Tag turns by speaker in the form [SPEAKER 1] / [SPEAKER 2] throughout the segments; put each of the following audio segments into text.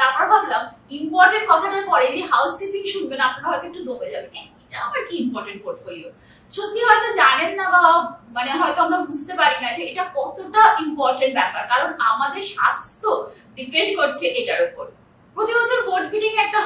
[SPEAKER 1] তারপর ভাবলাম ইম্পর্টেন্ট কথাটার পরে যে হাউসকিপিং শুনবেন আপনারা হয়তো একটু দমে যাবেন, এটা আবার কি ইম্পর্টেন্ট পোর্টফোলিও। সত্যি হয়তো জানেন না বা মানে হয়তো আমরা বুঝতে পারি না যে এটা কতটা ইম্পর্টেন্ট ব্যাপার, কারণ আমাদের স্বাস্থ্য ডিপেন্ড করছে এটার উপর। প্রতি বছর বোর্ড মিটিং এ একটা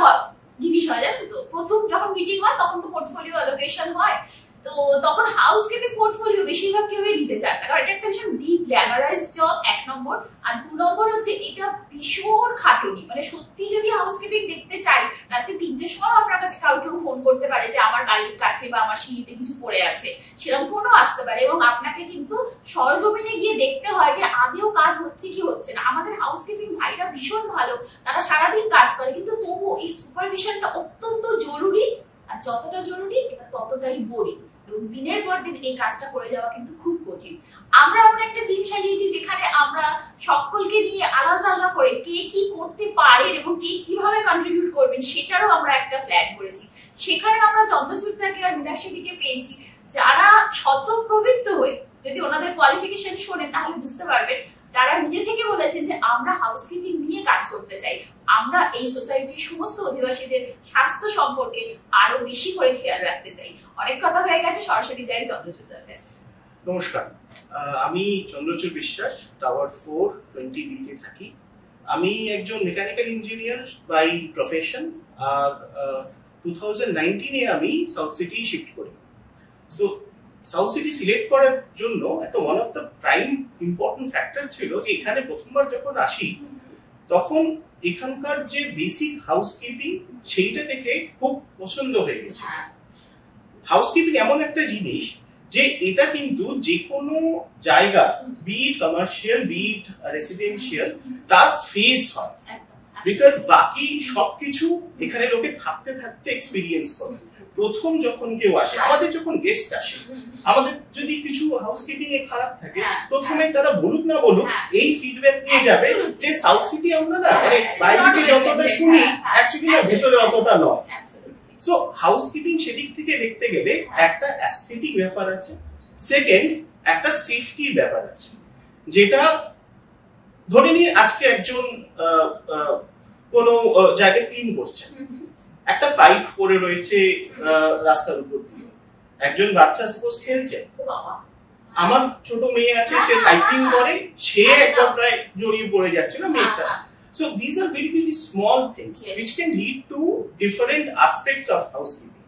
[SPEAKER 1] জিনিস হয় জানেন তো, প্রথম যখন মিটিং হয় তখন তো পোর্টফোলিও অ্যালোকেশন হয়, তো তখন হাউসকিপিং পোর্টফোলিও বেশিরভাগ কেউই নিতে চায় না, কারণ এটা একটা ভীষণ গ্ল্যামারাইজড জব 1 নম্বর, আর 2 নম্বর হচ্ছে এটা ভীষণ খাটুনি। মানে সত্যি যদি হাউসকিপিং দেখতে চাই রাতে 3টের সময় আপনার কাছে কেউ ফোন করতে পারে যে আমার বাড়ির কাছে বা আমার সিঁড়িতে কিছু পড়ে আছে, সেরকম ফোনও আসতে পারে, এবং আপনাকে কিন্তু সরজমিনে গিয়ে দেখতে হয় যে আদেও কাজ হচ্ছে কি হচ্ছে না। আমাদের হাউসকিপিং ভাইরা ভীষণ ভালো, তারা সারাদিন কাজ করে, কিন্তু তবুও এই সুপারভিশনটা অত্যন্ত জরুরি, আর যতটা জরুরি এটা ততটাই বোরিং, এবং দিনের পর দিন এই কাজটা করে যাওয়া কিন্তু খুব কঠিন। আমরা এমন একটা টিম সাজিয়েছি যেখানে আমরা সকলকে নিয়ে আলাদা আলাদা করে কে কি করতে পারে এবং কে কিভাবে কন্ট্রিবিউট করবেন সেটারও আমরা একটা প্ল্যান করেছি। সেখানে আমরা চন্দ্রচূড়াকে আর মীনাক্ষীদিকে পেয়েছি, যারা শতপ্রবৃত্ত হয়ে, যদি ওনাদের কোয়ালিফিকেশন শোনেন তাহলে বুঝতে পারবেন, তারা নিজে থেকে বলেছেন যে আমরা হাউসকিপিং নিয়ে কাজ করতে চাই, আমরা এই সোসাইটির সমস্ত অধিবাসীদের স্বাস্থ্য সম্পর্কে আরো বেশি করে খেয়াল রাখতে চাই। অনেক কথা হয়ে গেছে, সরাসরি যাই চন্দ্রচূড়ার কাছে।
[SPEAKER 2] নমস্কার, আমি চন্দ্রচূড় বিশ্বাস, টাওয়ার 420B তে থাকি। আমি একজন মেকানিক্যাল ইঞ্জিনিয়ার বাই প্রফেশন, আর 2019 এ আমি সাউথ সিটি শিফট করি। সো সাউথ সিটি সিলেক্ট করার জন্য একটা one of the prime important factor ছিল যে এখানে প্রথমবার যখন আসি তখন এখানকার যে বেসিক হাউসকিপিং সেইটা দেখে খুব পছন্দ হয়ে গেছে। হাউসকিপিং এমন একটা জিনিস যে এটা কিন্তু যে কোনো জায়গা, বিট কমার্শিয়াল বিট রেসিডেন্সিয়াল, তার ফেস হয়, বিকজ বাকি সবকিছু এখানে লোকে থাকতে থাকতে এক্সপিরিয়েন্স করে। প্রথম যখন কেউ আসে, আমাদের যখন গেস্ট আসে, আমাদের যদি কিছু হাউসকিপিং এ খারাপ থাকে, প্রথমে তারা বলুক না বলুক এই ফিডব্যাক নিয়ে যাবে যে সাউথ সিটি আমরা না মানে বাইরে থেকে যতটা শুনি অ্যাকচুয়ালি না ভেতরে অতটা নয়। সো হাউসকিপিং সেদিক থেকে দেখতে গেলে একটা অ্যাস্থেটিক ব্যাপার আছে, সেকেন্ড একটা সেফটির ব্যাপার আছে। যেটা ধরে নিয়ে আজকে একজন কোন জায়গায় ক্লিন করছে, একটা পাইপ পড়ে রয়েছে রাস্তার উপর দিয়ে, একজন বাচ্চা সাপোজ খেলছে, আমার ছোট মেয়ে আছে সে সাইক্লিং করে, সে একটা প্রায় জড়িয়ে পড়ে যাচ্ছিল মেয়েটা। So these are very very small things which can lead to different aspects of housekeeping.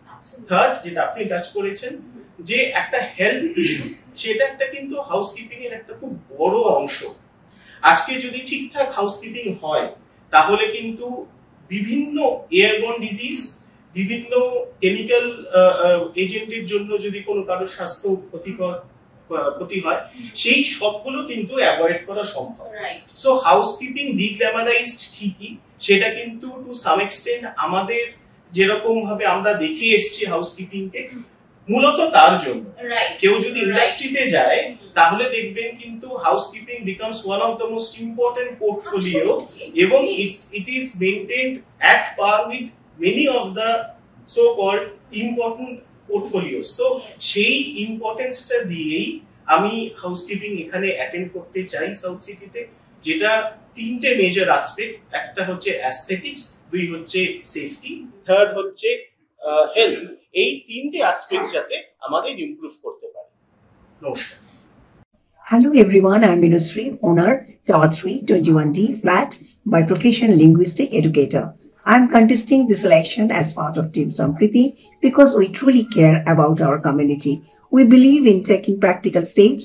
[SPEAKER 2] Third, যেটা আপনি টাচ করেছেন যে একটা হেলথ ইস্যু, সেটা একটা কিন্তু হাউসকিপিং এর একটা খুব বড় অংশ। আজকে যদি ঠিকঠাক হাউসকিপিং হয় তাহলে কিন্তু বিভিন্ন এয়ারবোর্ন ডিজিজ, বিভিন্ন কেমিক্যাল এজেন্টের জন্য যদি কোনো কারোর স্বাস্থ্য ক্ষতি হয়, সেই সবগুলো কিন্তু অ্যাভয়েড করা সম্ভব। সো হাউসকিপিং ডিগ্ল্যামারাইজড ঠিকই, সেটা কিন্তু টু সাম এক্সটেন্ট আমাদের যেরকম ভাবে আমরা দেখে এসেছি হাউসকিপিং কে মূলত তার জন্য। কেউ যদি ইন্ডাস্ট্রিতে যায় তাহলে দেখবেন কিন্তু housekeeping becomes one of the most important portfolio, এবং it is maintained at par with many of the so called important portfolios. তো সেই ইম্পর্টেন্সটা দিয়েই আমি হাউসকিপিং এখানে অ্যাটেন্ড করতে চাই সাউথ সিটিতে, যেটা 3টে মেজর অ্যাসপেক্ট, একটা হচ্ছে অ্যাস্থেটিক্স, 2 হচ্ছে সেফটি, 3rd হচ্ছে হেলথ। এই 3টে অ্যাসপেক্ট যাতে আমাদের ইমপ্রুভ করতে পারে। নমস্কার।
[SPEAKER 3] Hello everyone, I am Minusri, owner Tower 321D flat, by profession linguistic educator. I am contesting this election as part of Team Sampriti because we truly care about our community. We believe in taking practical steps,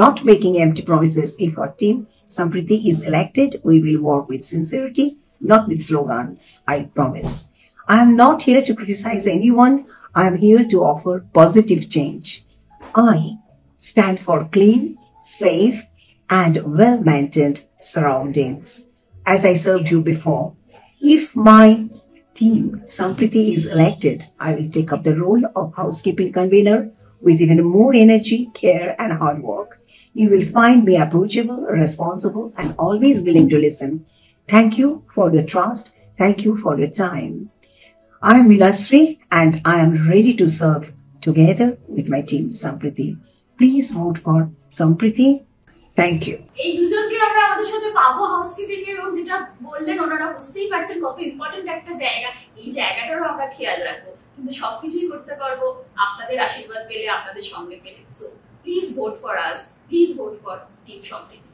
[SPEAKER 3] not making empty promises. If our Team Sampriti is elected, we will work with sincerity, not with slogans, I promise. I am not here to criticize anyone. I am here to offer positive change. I stand for clean, safe, and well-maintained surroundings. As I served you before, if my team Sampriti is elected, I will take up the role of housekeeping convener with even more energy, care, and hard work. You will find me approachable, responsible, and always willing to listen. Thank you for your trust. Thank you for your time. I am Minasri and I am ready to serve together with my team Sampriti. Please vote for Sampriti. Thank you.
[SPEAKER 1] এই দুজনকে আমরা আমাদের সাথে পাবো housekeeping এ, এবং যেটা বললেন ওনারা বুঝতেই পারছেন কত ইম্পর্টেন্ট একটা জায়গা, এই জায়গাটারও আমরা খেয়াল রাখবো, কিন্তু সবকিছুই করতে পারবো আপনাদের আশীর্বাদ পেলে, আপনাদের সঙ্গে পেলে। So please vote for us, please vote for team সম্প্রীতি।